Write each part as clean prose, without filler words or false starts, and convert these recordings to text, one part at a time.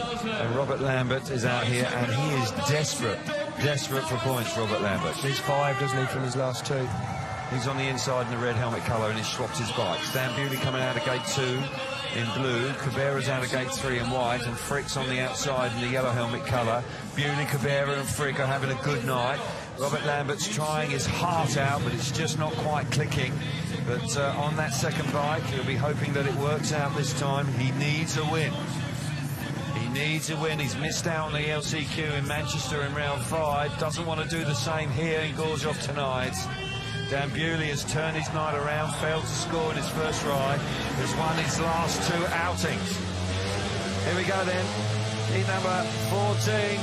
And Robert Lambert is out here, and he is desperate for points, Robert Lambert. He's 5, doesn't he, from his last 2? He's on the inside in the red helmet colour, and he's swapped his bikes. Dan Bewley coming out of gate 2 in blue. Cabrera's out of gate 3 in white, and Frick's on the outside in the yellow helmet colour. Bewley, Cabrera and Frick are having a good night. Robert Lambert's trying his heart out, but it's just not quite clicking. But on that second bike, he'll be hoping that it works out this time. He needs a win. He needs a win. He's missed out on the LCQ in Manchester in round 5. Doesn't want to do the same here in Gorzów tonight. Dan Bewley has turned his night around, failed to score in his first ride, has won his last 2 outings. Here we go then, heat number 14,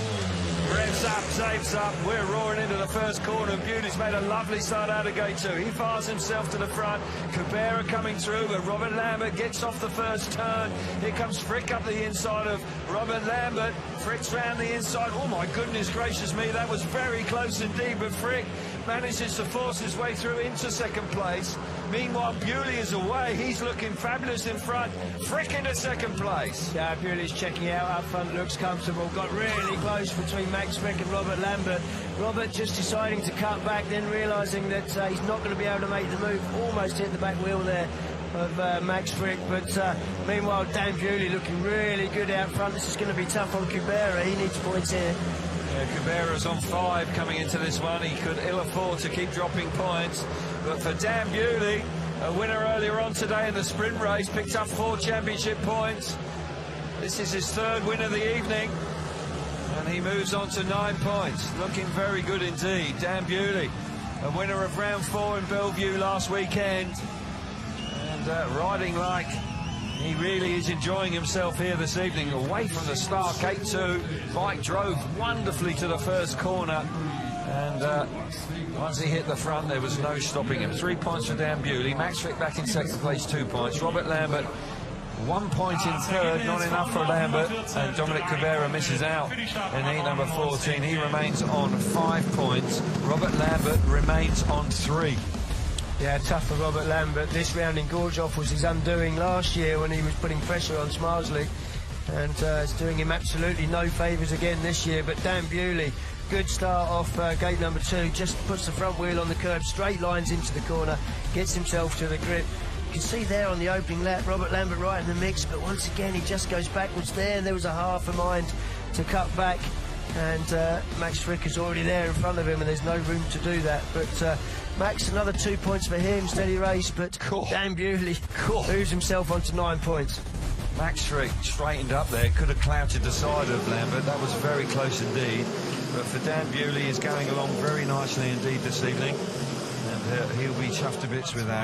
revs up, safes up, we're roaring into the first corner, and Bewley's made a lovely start out of gate 2. He fires himself to the front, Cabrera coming through, but Robert Lambert gets off the first turn. Here comes Frick up the inside of Robert Lambert. Frick's round the inside. Oh my goodness gracious me, that was very close indeed, but Frick manages to force his way through into second place. Meanwhile, Bewley is away. He's looking fabulous in front. Frick into second place. Yeah, Bewley's checking out up front, looks comfortable. Got really close between Max Frick and Robert Lambert. Robert just deciding to cut back, then realising that he's not going to be able to make the move. Almost hit the back wheel there of Max Frick, but meanwhile Dan Bewley looking really good out front. This is going to be tough on Cabrera. He needs points here. Yeah, Cabrera's on 5 coming into this one. He could ill afford to keep dropping points, but for Dan Bewley, a winner earlier on today in the sprint race, picked up 4 championship points. This is his 3rd win of the evening, and he moves on to 9 points. Looking very good indeed. Dan Bewley, a winner of round 4 in Bellevue last weekend, and riding like he really is enjoying himself here this evening. Away from the start, gate 2, bike drove wonderfully to the first corner, and once he hit the front, there was no stopping him. 3 points for Dan Bewley. Max Frick back in second place, 2 points. Robert Lambert, 1 point in third, not enough for Lambert, and Dominic Cabrera misses out in heat number 14. He remains on 5 points. Robert Lambert remains on 3. Yeah, tough for Robert Lambert. This round in Gorzów was his undoing last year when he was putting pressure on Smarsley, and it's doing him absolutely no favours again this year. But Dan Bewley, good start off gate number 2, just puts the front wheel on the curb, straight lines into the corner, gets himself to the grip. You can see there on the opening lap, Robert Lambert right in the mix, but once again he just goes backwards there, and there was a half a mind to cut back, and Max Frick is already there in front of him, and there's no room to do that. But Max, another 2 points for him, steady race, but Dan Bewley moves himself onto 9 points. Max Frick straightened up there, could have clouted the side of Lambert. That was very close indeed. But for Dan Bewley, he's going along very nicely indeed this evening, and he'll be chuffed to bits with that.